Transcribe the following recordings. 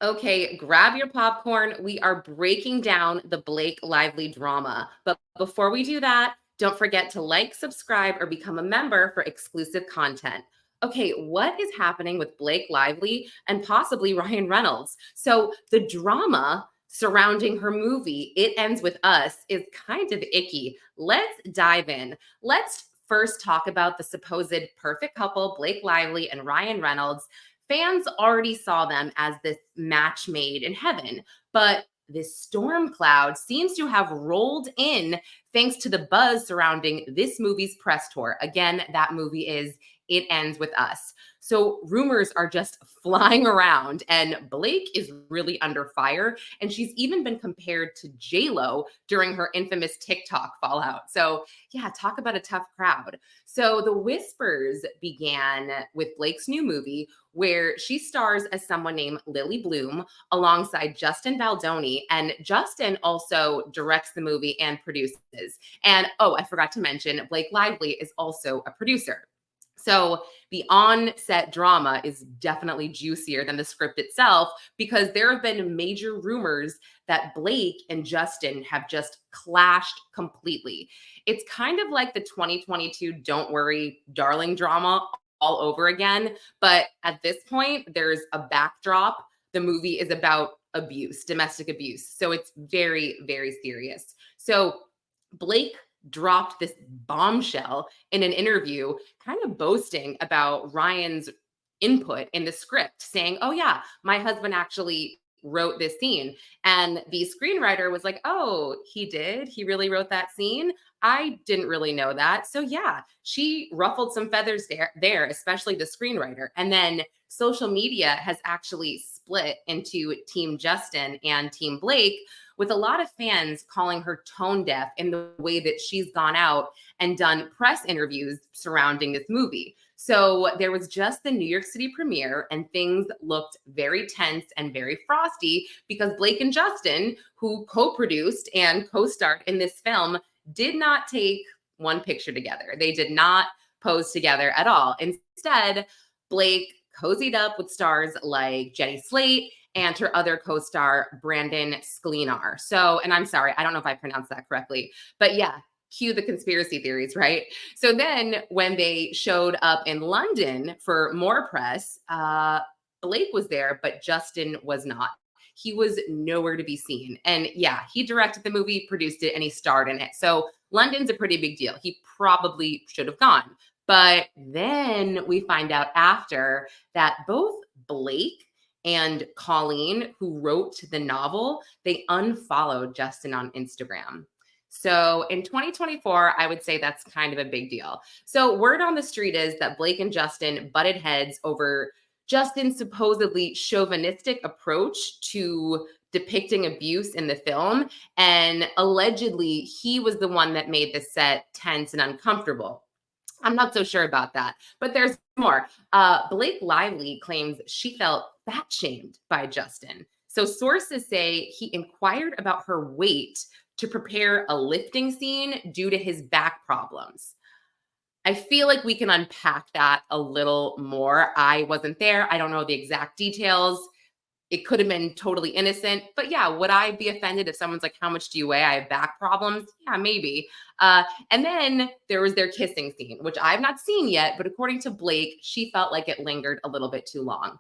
Okay, grab your popcorn. We are breaking down the Blake Lively drama. But before we do that, don't forget to like, subscribe, or become a member for exclusive content. Okay, what is happening with Blake Lively and possibly Ryan Reynolds? So, the drama surrounding her movie, It Ends With Us, is kind of icky. Let's dive in. Let's first talk about the supposed perfect couple, Blake Lively and Ryan Reynolds. Fans already saw them as this match made in heaven, but this storm cloud seems to have rolled in thanks to the buzz surrounding this movie's press tour. Again, that movie is It Ends With Us. So rumors are just flying around, and Blake is really under fire. And she's even been compared to J-Lo during her infamous TikTok fallout. So, yeah, talk about a tough crowd. So the whispers began with Blake's new movie, where she stars as someone named Lily Bloom alongside Justin Baldoni. And Justin also directs the movie and produces. And oh, I forgot to mention, Blake Lively is also a producer. So the on-set drama is definitely juicier than the script itself because there have been major rumors that Blake and Justin have just clashed completely. It's kind of like the 2022 Don't Worry, Darling drama all over again. But at this point, there's a backdrop. The movie is about abuse, domestic abuse. So it's very, very serious. So Blake dropped this bombshell in an interview, kind of boasting about Ryan's input in the script, saying, "Oh, yeah, my husband actually wrote this scene." And the screenwriter was like, "Oh, he did? He really wrote that scene? I didn't really know that." So, yeah, she ruffled some feathers there, especially the screenwriter. And then social media has actually split into Team Justin and Team Blake, with a lot of fans calling her tone deaf in the way that she's gone out and done press interviews surrounding this movie. So there was just the New York City premiere, and things looked very tense and very frosty because Blake and Justin, who co produced and co starred in this film, did not take one picture together. They did not pose together at all. Instead, Blake cozied up with stars like Jenny Slate and her other co-star, Brandon Sklenar. So, and I'm sorry, I don't know if I pronounced that correctly, but yeah, cue the conspiracy theories, right? So then when they showed up in London for more press, Blake was there, but Justin was not. He was nowhere to be seen. And yeah, he directed the movie, produced it, and he starred in it. So London's a pretty big deal. He probably should have gone. But then we find out after that both Blake and Colleen, who wrote the novel, they unfollowed Justin on Instagram. So in 2024, I would say that's kind of a big deal. So word on the street is that Blake and Justin butted heads over Justin's supposedly chauvinistic approach to depicting abuse in the film. And allegedly, he was the one that made the set tense and uncomfortable. I'm not so sure about that, but there's more. Blake Lively claims she felt fat shamed by Justin. So sources say he inquired about her weight to prepare a lifting scene due to his back problems. I feel like we can unpack that a little more. I wasn't there. I don't know the exact details. It could have been totally innocent, but yeah, would I be offended if someone's like, "How much do you weigh? I have back problems"? Yeah, maybe. And then there was their kissing scene, which I've not seen yet, but according to Blake, she felt like it lingered a little bit too long.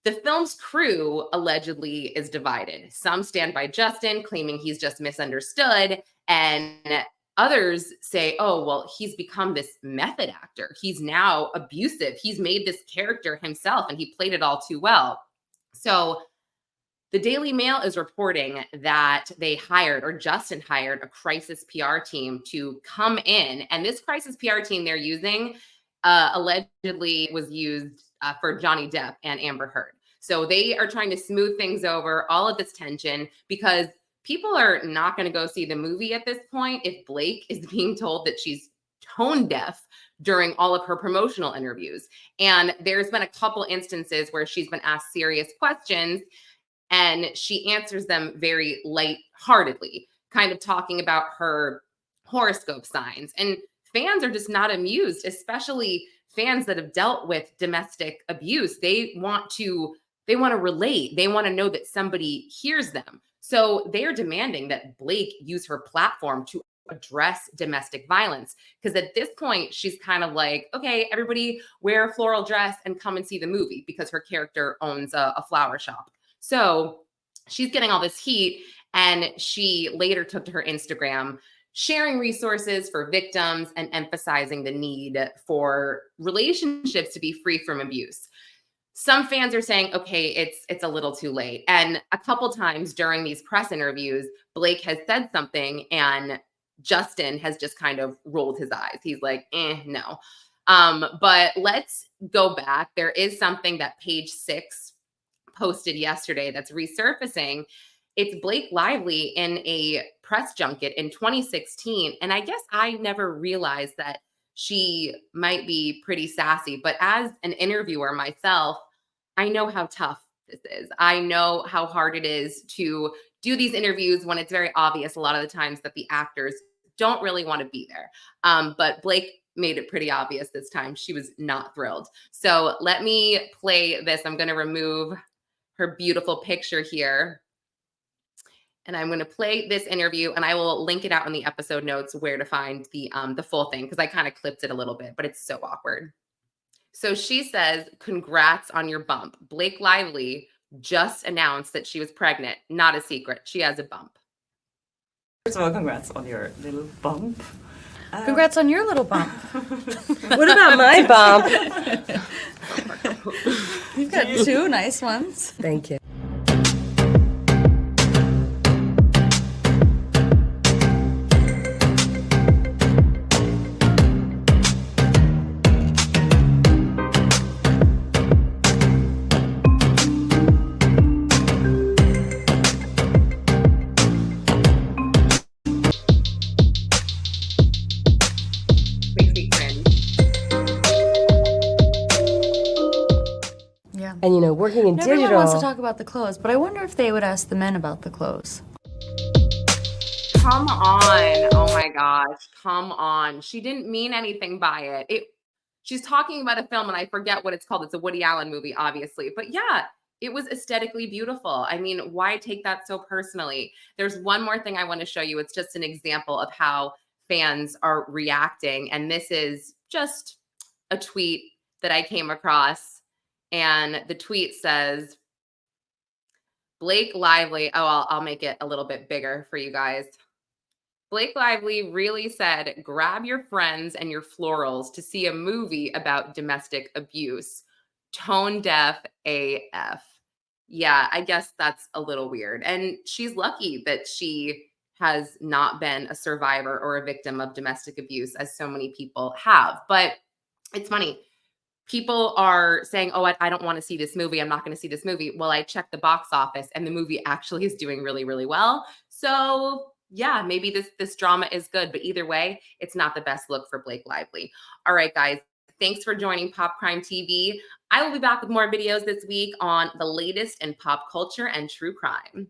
The film's crew allegedly is divided. Some stand by Justin, claiming he's just misunderstood, and others say, "Oh, well, he's become this method actor. He's now abusive. He's made this character himself, and he played it all too well." So the Daily Mail is reporting that they hired, or Justin hired, a crisis PR team to come in. And this crisis PR team they're using allegedly was used for Johnny Depp and Amber Heard. So they are trying to smooth things over, all of this tension, because people are not going to go see the movie at this point if Blake is being told that she's tone deaf during all of her promotional interviews. And there's been a couple instances where she's been asked serious questions and she answers them very lightheartedly, kind of talking about her horoscope signs. And fans are just not amused, especially fans that have dealt with domestic abuse. They want to They want to relate. They want to know that somebody hears them. So they are demanding that Blake use her platform to address domestic violence. Because at this point, she's kind of like, okay, everybody wear a floral dress and come and see the movie, because her character owns a flower shop. So she's getting all this heat. And she later took to her Instagram, sharing resources for victims and emphasizing the need for relationships to be free from abuse. Some fans are saying, okay, it's a little too late. And a couple times during these press interviews, Blake has said something and Justin has just kind of rolled his eyes. He's like, no. But let's go back. There is something that Page Six posted yesterday that's resurfacing. It's Blake Lively in a press junket in 2016. And I guess I never realized that she might be pretty sassy. But as an interviewer myself, I know how tough this is. I know how hard it is to do these interviews when it's very obvious a lot of the times that the actors don't really want to be there. But Blake made it pretty obvious this time. She was not thrilled. So let me play this. I'm going to remove her beautiful picture here. And I'm going to play this interview, and I will link it out in the episode notes where to find the full thing, because I kind of clipped it a little bit, but it's so awkward. So she says, "Congrats on your bump. Blake Lively just announced that she was pregnant. Not a secret. She has a bump." First of all, congrats on your little bump. Congrats on your little bump. What about my bump? You've got two nice ones. Thank you. Makes me cringe. Yeah. And you know, working in Everyone digital. wants to talk about the clothes, but I wonder if they would ask the men about the clothes. Come on. Oh my gosh. Come on. She didn't mean anything by it. She's talking about a film, and I forget what it's called. It's a Woody Allen movie, obviously. But yeah, it was aesthetically beautiful. I mean, why take that so personally? There's one more thing I want to show you. It's just an example of how fans are reacting. And this is just a tweet that I came across. And the tweet says, Blake Lively. Oh, I'll make it a little bit bigger for you guys. Blake Lively really said, grab your friends and your florals to see a movie about domestic abuse. Tone deaf AF. Yeah, I guess that's a little weird. And she's lucky that she has not been a survivor or a victim of domestic abuse, as so many people have. But it's funny. People are saying, oh, I don't want to see this movie. I'm not going to see this movie. Well, I checked the box office and the movie actually is doing really, really well. So yeah, maybe this drama is good, but either way, it's not the best look for Blake Lively. All right, guys, thanks for joining Pop Crime TV. I will be back with more videos this week on the latest in pop culture and true crime.